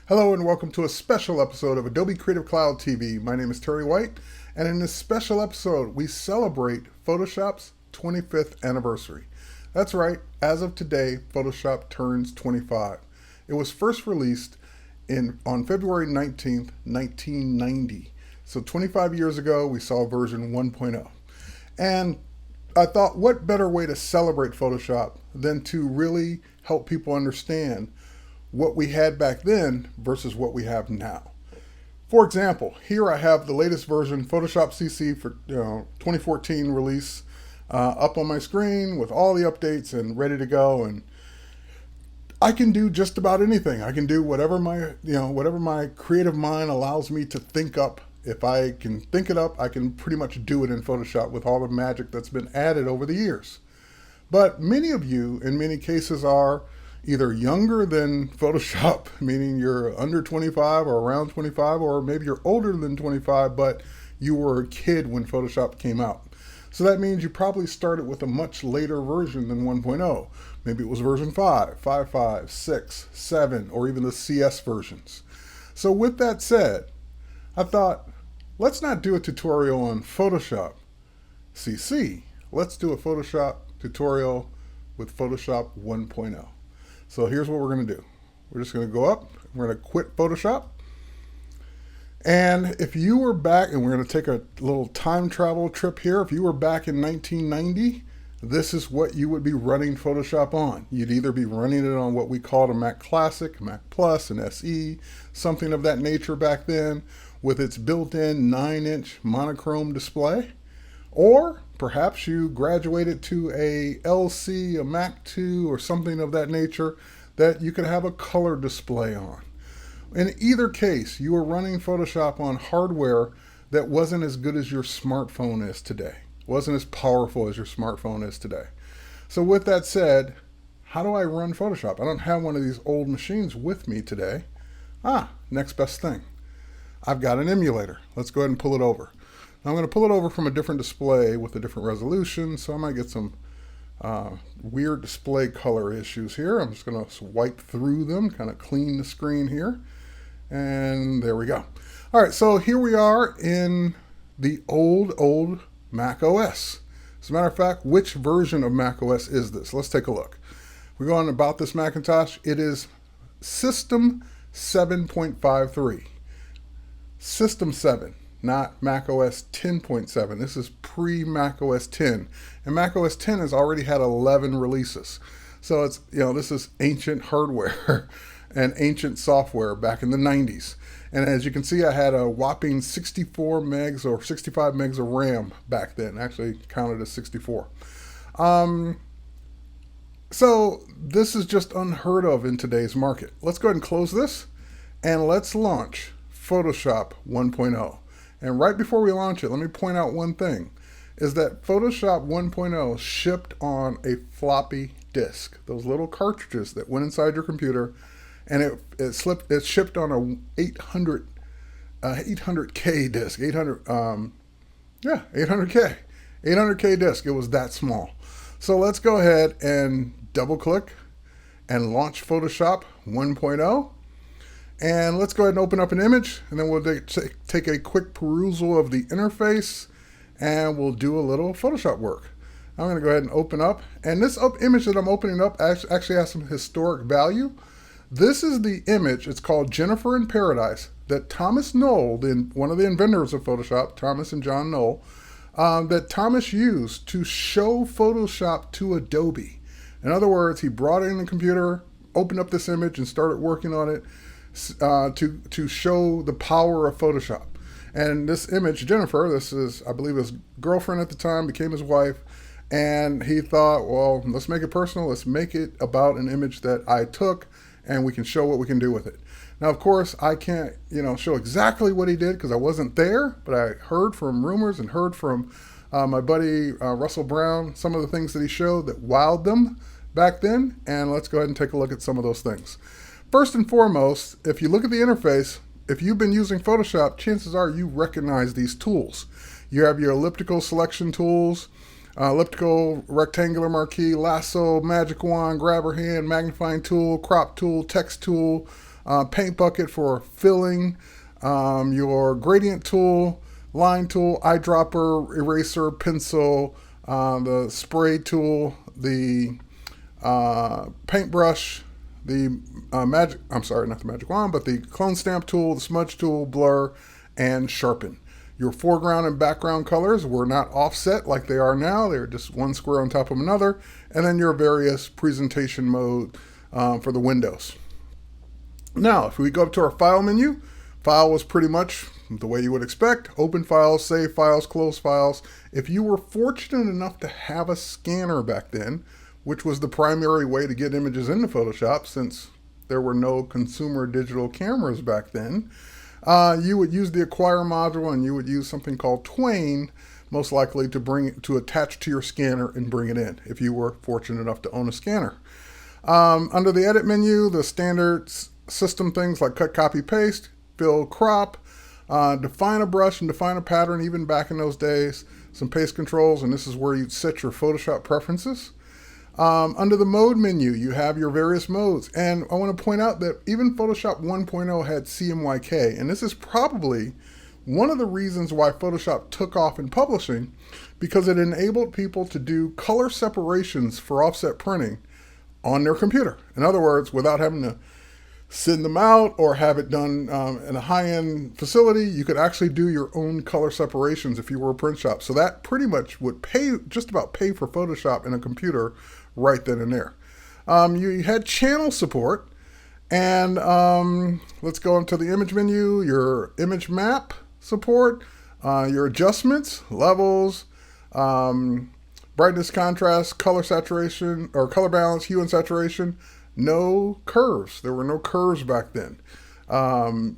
Hello and welcome to a special episode of Adobe Creative Cloud TV. My name is Terry White, and in this special episode, we celebrate Photoshop's 25th anniversary. That's right, as of today, Photoshop turns 25. It was first released on February 19th, 1990. So 25 years ago, we saw version 1.0. And I thought, what better way to celebrate Photoshop than to really help people understand what we had back then versus what we have now. For example, here I have the latest version, Photoshop CC for 2014 release, up on my screen with all the updates and ready to go. And I can do just about anything. I can do whatever my creative mind allows me to think up. If I can think it up, I can pretty much do it in Photoshop with all the magic that's been added over the years. But many of you, in many cases, are either younger than Photoshop, meaning you're under 25 or around 25, or maybe you're older than 25, but you were a kid when Photoshop came out. So that means you probably started with a much later version than 1.0. Maybe it was version 5, 5.5, 6, 7, or even the CS versions. So with that said, I thought, let's not do a tutorial on Photoshop CC. Let's do a Photoshop tutorial with Photoshop 1.0. So here's what we're going to do. We're just going to go up. We're going to quit Photoshop. And if you were back, and we're going to take a little time travel trip here. If you were back in 1990, this is what you would be running Photoshop on. You'd either be running it on what we called a Mac Classic, Mac Plus, an SE, something of that nature back then, with its built-in 9-inch monochrome display. Or perhaps you graduated to a LC, a Mac 2, or something of that nature that you could have a color display on. In either case, you were running Photoshop on hardware that wasn't as good as your smartphone is today. Wasn't as powerful as your smartphone is today. So with that said, how do I run Photoshop? I don't have one of these old machines with me today. Next best thing. I've got an emulator. Let's go ahead and pull it over. I'm going to pull it over from a different display with a different resolution, so I might get some weird display color issues here. I'm just going to wipe through them, kind of clean the screen here, and there we go. All right, so here we are in the old Mac OS. As a matter of fact, which version of Mac OS is this? Let's take a look. We're going about this Macintosh. It is System 7.53. System 7. Not Mac OS 10.7. This is pre-Mac OS 10. And Mac OS 10 has already had 11 releases. So it's, this is ancient hardware and ancient software back in the 90s. And as you can see, I had a whopping 64 megs or 65 megs of RAM back then. Actually counted as 64. So this is just unheard of in today's market. Let's go ahead and close this and let's launch Photoshop 1.0. And right before we launch it, let me point out one thing, is that Photoshop 1.0 shipped on a floppy disk, those little cartridges that went inside your computer, and it shipped on a 800K disk, 800K disk. It was that small. So let's go ahead and double click and launch Photoshop 1.0. And let's go ahead and open up an image, and then we'll take a quick perusal of the interface, and we'll do a little Photoshop work. I'm going to go ahead and open up, and this image that I'm opening up actually has some historic value. This is the image, it's called Jennifer in Paradise, that Thomas Knoll, one of the inventors of Photoshop, Thomas and John Knoll, that Thomas used to show Photoshop to Adobe. In other words, he brought it in the computer, opened up this image, and started working on it to show the power of Photoshop. And this image, Jennifer, this is, I believe, his girlfriend at the time, became his wife, and he thought, well, let's make it personal. Let's make it about an image that I took, and we can show what we can do with it. Now, of course, I can't, show exactly what he did because I wasn't there, but I heard from rumors and heard from my buddy Russell Brown some of the things that he showed that wowed them back then, and let's go ahead and take a look at some of those things. First and foremost, if you look at the interface, if you've been using Photoshop, chances are you recognize these tools. You have your elliptical selection tools, elliptical, rectangular marquee, lasso, magic wand, grabber hand, magnifying tool, crop tool, text tool, paint bucket for filling, your gradient tool, line tool, eyedropper, eraser, pencil, the spray tool, the paintbrush, the not the magic wand, but the clone stamp tool, the smudge tool, blur, and sharpen. Your foreground and background colors were not offset like they are now. They're just one square on top of another. And then your various presentation mode for the windows. Now, if we go up to our file menu, file was pretty much the way you would expect. Open files, save files, close files. If you were fortunate enough to have a scanner back then, which was the primary way to get images into Photoshop since there were no consumer digital cameras back then, you would use the acquire module and you would use something called Twain, most likely to attach to your scanner and bring it in if you were fortunate enough to own a scanner. Under the edit menu, the standard system things like cut, copy, paste, fill, crop, define a brush and define a pattern even back in those days, some paste controls, and this is where you'd set your Photoshop preferences. Under the mode menu, you have your various modes. And I want to point out that even Photoshop 1.0 had Cmyk. And this is probably one of the reasons why Photoshop took off in publishing, because it enabled people to do color separations for offset printing on their computer. In other words, without having to send them out or have it done in a high-end facility, you could actually do your own color separations if you were a print shop. So that pretty much would just about pay for Photoshop in a computer right then and there. You had channel support, and let's go into the image menu, your image map support, your adjustments, levels, brightness, contrast, color saturation, or color balance, hue and saturation. No curves. There were no curves back then.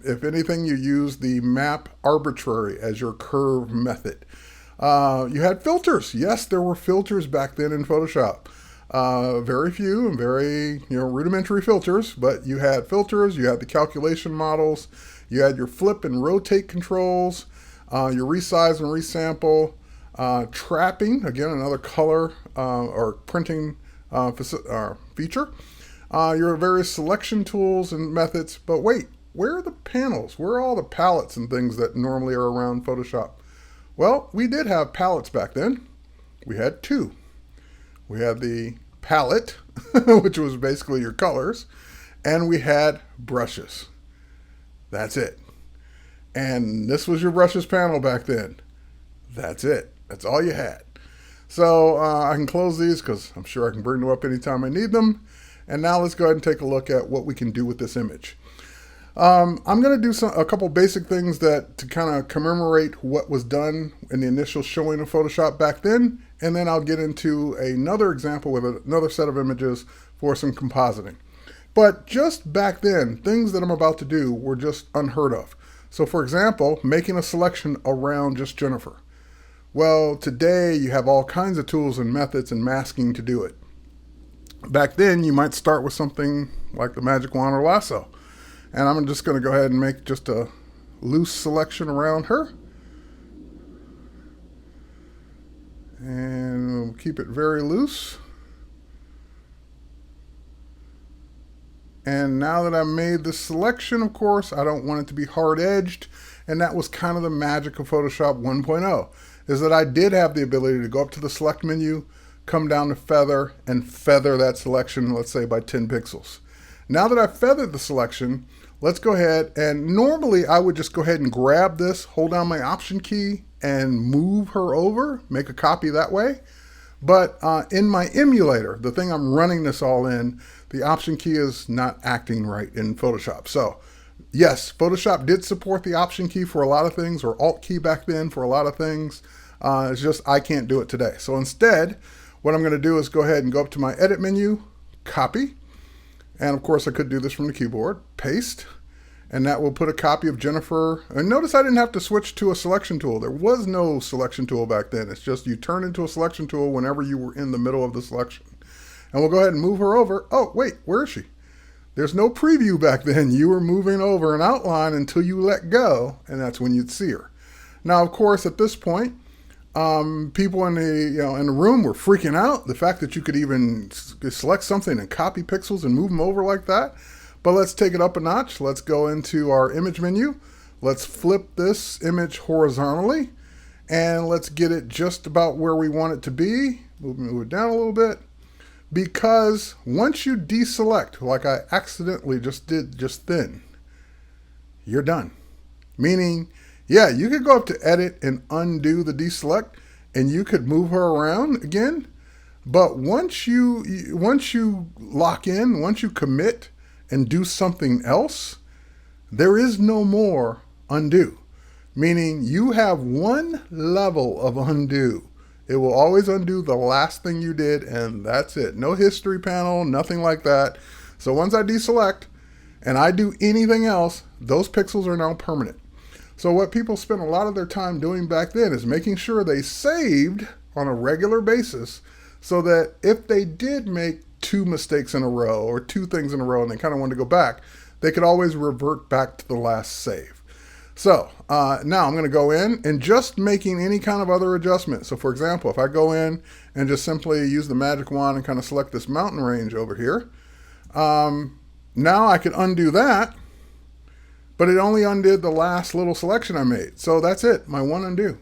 If anything, you used the map arbitrary as your curve method. You had filters. Yes, there were filters back then in Photoshop. Very few and very rudimentary filters, but you had filters, you had the calculation models, you had your flip and rotate controls, your resize and resample, trapping, again, another color or printing feature. Your various selection tools and methods. But wait, where are the panels? Where are all the palettes and things that normally are around Photoshop? Well, we did have palettes back then. We had two. We had the palette, which was basically your colors, and we had brushes. That's it. And this was your brushes panel back then. That's it. That's all you had. So I can close these because I'm sure I can bring them up anytime I need them. And now let's go ahead and take a look at what we can do with this image. I'm going to do a couple basic things to kind of commemorate what was done in the initial showing of Photoshop back then, and then I'll get into another example with another set of images for some compositing. But just back then, things that I'm about to do were just unheard of. So for example, making a selection around just Jennifer. Well, today you have all kinds of tools and methods and masking to do it. Back then, you might start with something like the magic wand or lasso. And I'm just going to go ahead and make just a loose selection around her. And we'll keep it very loose. And now that I've made this selection, of course, I don't want it to be hard-edged. And that was kind of the magic of Photoshop 1.0, is that I did have the ability to go up to the select menu, come down to feather, and feather that selection, let's say by 10 pixels. Now that I've feathered the selection, let's go ahead, and normally I would just go ahead and grab this, hold down my option key, and move her over, make a copy that way. But in my emulator, the thing I'm running this all in, the option key is not acting right in Photoshop. So yes, Photoshop did support the option key for a lot of things, or Alt key back then for a lot of things. It's just I can't do it today. So instead, what I'm going to do is go ahead and go up to my edit menu, copy, and of course I could do this from the keyboard, paste, and that will put a copy of Jennifer. And notice I didn't have to switch to a selection tool. There was no selection tool back then. It's just you turn into a selection tool whenever you were in the middle of the selection. And we'll go ahead and move her over. Oh, wait, where is she? There's no preview back then. You were moving over an outline until you let go, and that's when you'd see her. Now, of course, at this point, people in the room were freaking out. The fact that you could even select something and copy pixels and move them over like that. But let's take it up a notch. Let's go into our image menu. Let's flip this image horizontally, and let's get it just about where we want it to be. We'll move it down a little bit, because once you deselect, like I accidentally just did just then, you're done. Meaning, yeah, you could go up to edit and undo the deselect, and you could move her around again. But once you lock in, once you commit and do something else, there is no more undo. Meaning you have one level of undo. It will always undo the last thing you did, and that's it. No history panel, nothing like that. So once I deselect and I do anything else, those pixels are now permanent. So what people spent a lot of their time doing back then is making sure they saved on a regular basis, so that if they did make two mistakes in a row or two things in a row and they kind of wanted to go back, they could always revert back to the last save. So now I'm going to go in and just making any kind of other adjustment. So for example, if I go in and just simply use the magic wand and kind of select this mountain range over here, now I can undo that, but it only undid the last little selection I made. So that's it, my one undo.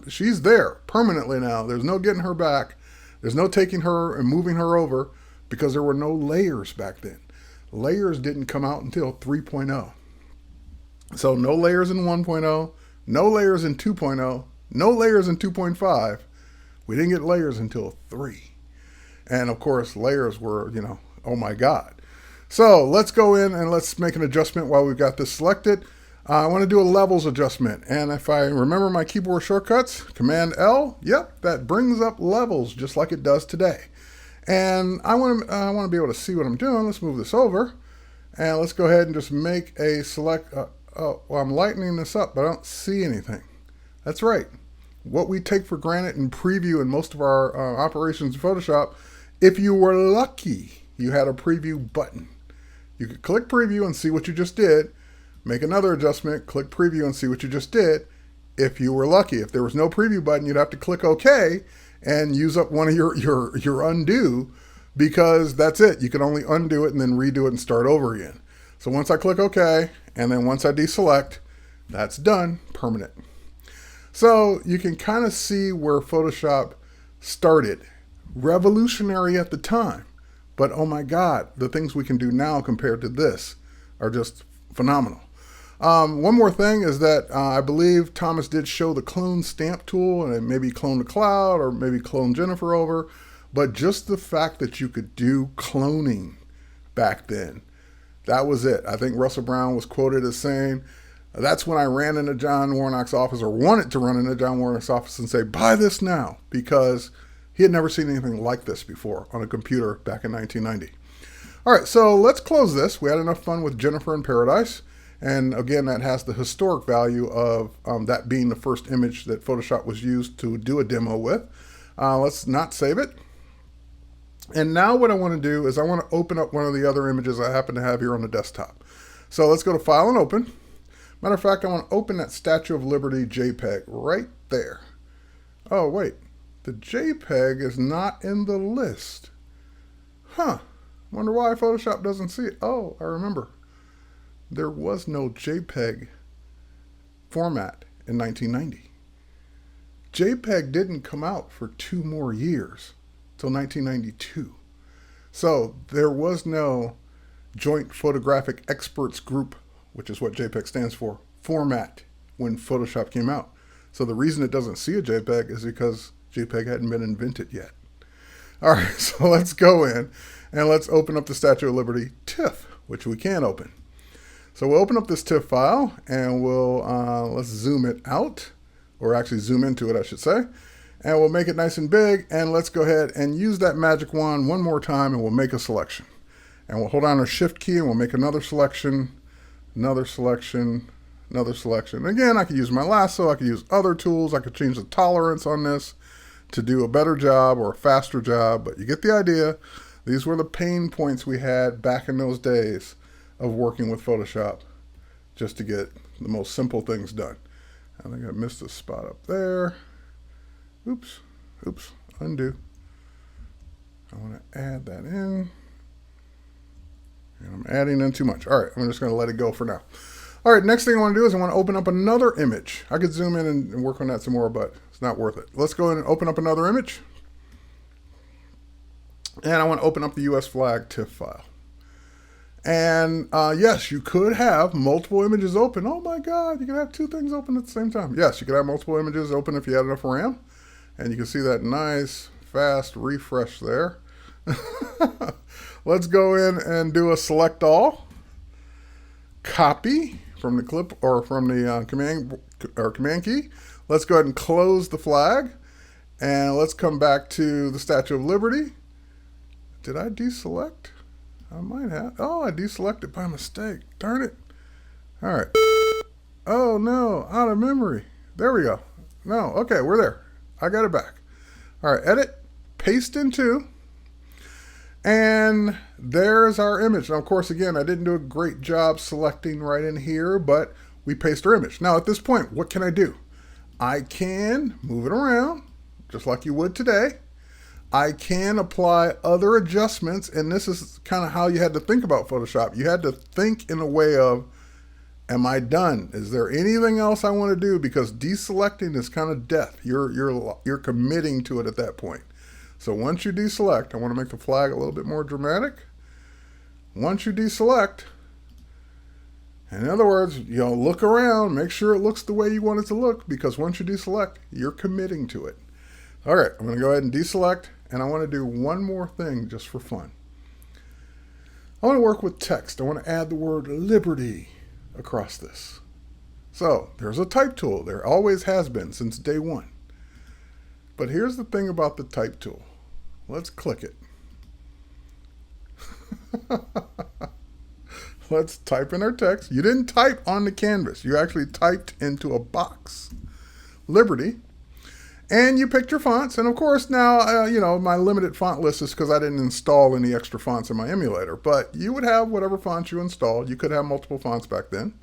She's there permanently now. There's no getting her back. There's no taking her and moving her over, because there were no layers back then. Layers didn't come out until 3.0. So no layers in 1.0, no layers in 2.0, no layers in 2.5. We didn't get layers until 3. And of course, layers were, oh my God. So let's go in and let's make an adjustment while we've got this selected. I want to do a levels adjustment, and if I remember my keyboard shortcuts, Command L, yep, that brings up levels just like it does today. And I want to be able to see what I'm doing. Let's move this over, and let's go ahead and just make a select. Well, I'm lightening this up, but I don't see anything. That's right. What we take for granted in preview and most of our operations in Photoshop, if you were lucky, you had a preview button. You could click preview and see what you just did. Make another adjustment, click preview and see what you just did. If you were lucky, if there was no preview button, you'd have to click OK and use up one of your undo, because that's it. You can only undo it and then redo it and start over again. So once I click OK, and then once I deselect, that's done, permanent. So you can kind of see where Photoshop started. Revolutionary at the time, but oh my God, the things we can do now compared to this are just phenomenal. One more thing is that I believe Thomas did show the clone stamp tool, and maybe clone the cloud or maybe clone Jennifer over, but just the fact that you could do cloning back then, that was it. I think Russell Brown was quoted as saying, that's when I ran into John Warnock's office, or wanted to run into John Warnock's office and say, buy this now, because he had never seen anything like this before on a computer back in 1990. All right, so let's close this. We had enough fun with Jennifer in Paradise. And again, that has the historic value of that being the first image that Photoshop was used to do a demo with. Let's not save it. And now what I want to do is I want to open up one of the other images I happen to have here on the desktop. So let's go to File and Open. Matter of fact, I want to open that Statue of Liberty JPEG right there. Oh, wait. The JPEG is not in the list. Huh. Wonder why Photoshop doesn't see it. Oh, I remember. There was no JPEG format in 1990. JPEG didn't come out for 2 more years, till 1992. So there was no Joint Photographic Experts Group, which is what JPEG stands for, format when Photoshop came out. So the reason it doesn't see a JPEG is because JPEG hadn't been invented yet. All right, so let's go in and let's open up the Statue of Liberty TIFF, which we can open. So we'll open up this TIFF file, and we'll let's zoom it out, or actually zoom into it, I should say. And we'll make it nice and big, and let's go ahead and use that magic wand one more time, and we'll make a selection. And we'll hold down our Shift key, and we'll make another selection, another selection, another selection. Again, I could use my lasso, I could use other tools, I could change the tolerance on this to do a better job or a faster job, but you get the idea. These were the pain points we had back in those days of working with Photoshop just to get the most simple things done. I think I missed a spot up there. Oops, undo. I want to add that in. And I'm I'm adding in too much. All right, I'm just going to let it go for now. All right, next thing I want to do is I want to open up another image. I could zoom in and work on that some more, but it's not worth it. Let's go ahead and open up another image. And I want to open up the US Flag Tiff file. And yes, you could have multiple images open. Oh my God, you can have two things open at the same time. Yes, you could have multiple images open if you had enough RAM. And you can see that nice, fast refresh there. Let's go in and do a select all. Copy from the clip or from the command key. Let's go ahead and close the flag. And let's come back to the Statue of Liberty. Did I deselect? I might have. Oh, I deselected by mistake. Darn it. All right. Oh, no. Out of memory. There we go. No. Okay, we're there. I got it back. All right. Edit. Paste into. And there's our image. Now, of course, again, I didn't do a great job selecting right in here, but we paste our image. Now, at this point, what can I do? I can move it around, just like you would today. I can apply other adjustments, and this is kind of how you had to think about Photoshop. You had to think in a way of, am I done? Is there anything else I want to do? Because deselecting is kind of death. You're committing to it at that point. So once you deselect, I want to make the flag a little bit more dramatic. Once you deselect, in other words, look around, make sure it looks the way you want it to look, because once you deselect, you're committing to it. All right, I'm going to go ahead and deselect, and I want to do one more thing just for fun. I want to work with text. I want to add the word liberty across this. So there's a type tool. There always has been since day one. But here's the thing about the type tool. Let's click it. Let's type in our text. You didn't type on the canvas. You actually typed into a box. Liberty. And you picked your fonts. And of course now, my limited font list is because I didn't install any extra fonts in my emulator. But you would have whatever fonts you installed. You could have multiple fonts back then.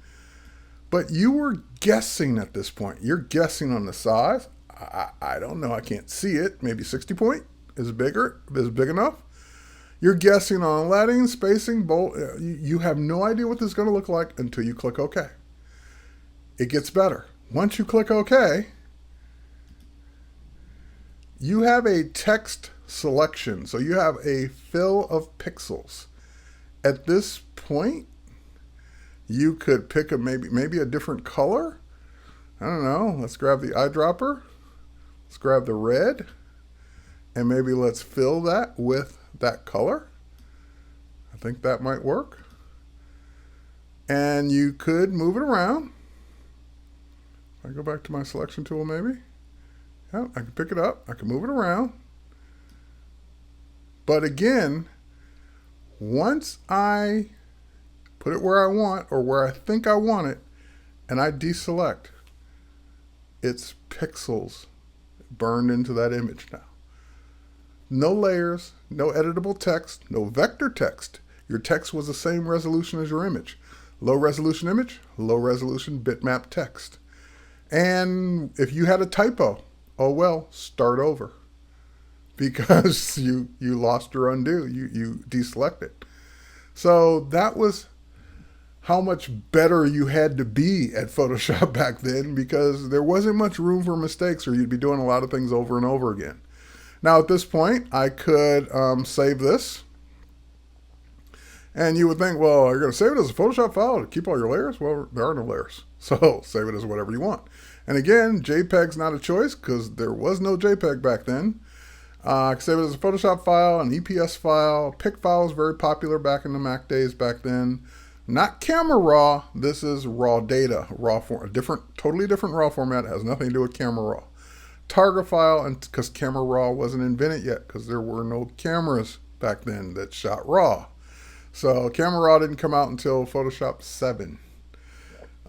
But you were guessing at this point. You're guessing on the size. I don't know. I can't see it. Maybe 60 point is big enough. You're guessing on leading, spacing, bold. You have no idea what this is going to look like until you click OK. It gets better. Once you click OK, you have a text selection. So you have a fill of pixels. At this point, you could pick maybe a different color. I don't know. Let's grab the eyedropper. Let's grab the red. And maybe let's fill that with that color. I think that might work. And you could move it around. If I go back to my selection tool maybe. Yeah, I can pick it up. I can move it around. But again, once I put it where I want or where I think I want it, and I deselect, it's pixels burned into that image now. No layers, no editable text, no vector text. Your text was the same resolution as your image. Low resolution image, low resolution bitmap text. And if you had a typo, oh well, start over. Because you lost your undo, you deselected. So that was how much better you had to be at Photoshop back then, because there wasn't much room for mistakes, or you'd be doing a lot of things over and over again. Now at this point, I could save this. And you would think, well, you're going to save it as a Photoshop file to keep all your layers? Well, there are no layers. So save it as whatever you want. And again, JPEG's not a choice because there was no JPEG back then. I can save it as a Photoshop file, an EPS file. PIC file was very popular back in the Mac days back then. Not camera raw. This is raw data, raw form, totally different raw format. It has nothing to do with camera raw. Target file, and because camera raw wasn't invented yet, because there were no cameras back then that shot raw. So camera raw didn't come out until Photoshop 7.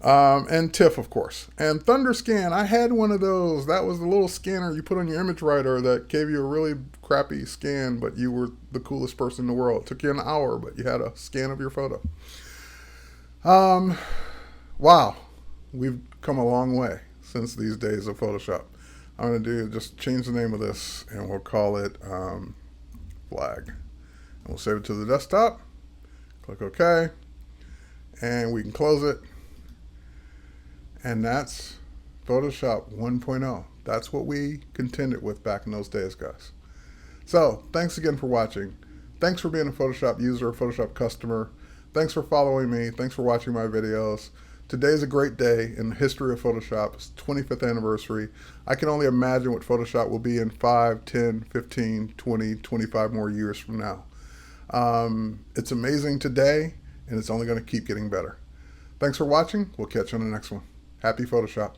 And TIFF, of course. And Thunderscan, I had one of those. That was the little scanner you put on your image writer that gave you a really crappy scan, but you were the coolest person in the world. It took you an hour, but you had a scan of your photo. Wow. We've come a long way since these days of Photoshop. I'm going to just change the name of this, and we'll call it Flag. And we'll save it to the desktop. Click OK. And we can close it. And that's Photoshop 1.0. That's what we contended with back in those days, guys. So thanks again for watching. Thanks for being a Photoshop user, a Photoshop customer. Thanks for following me. Thanks for watching my videos. Today's a great day in the history of Photoshop. It's 25th anniversary. I can only imagine what Photoshop will be in 5, 10, 15, 20, 25 more years from now. It's amazing today, and it's only going to keep getting better. Thanks for watching. We'll catch you on the next one. Happy Photoshop.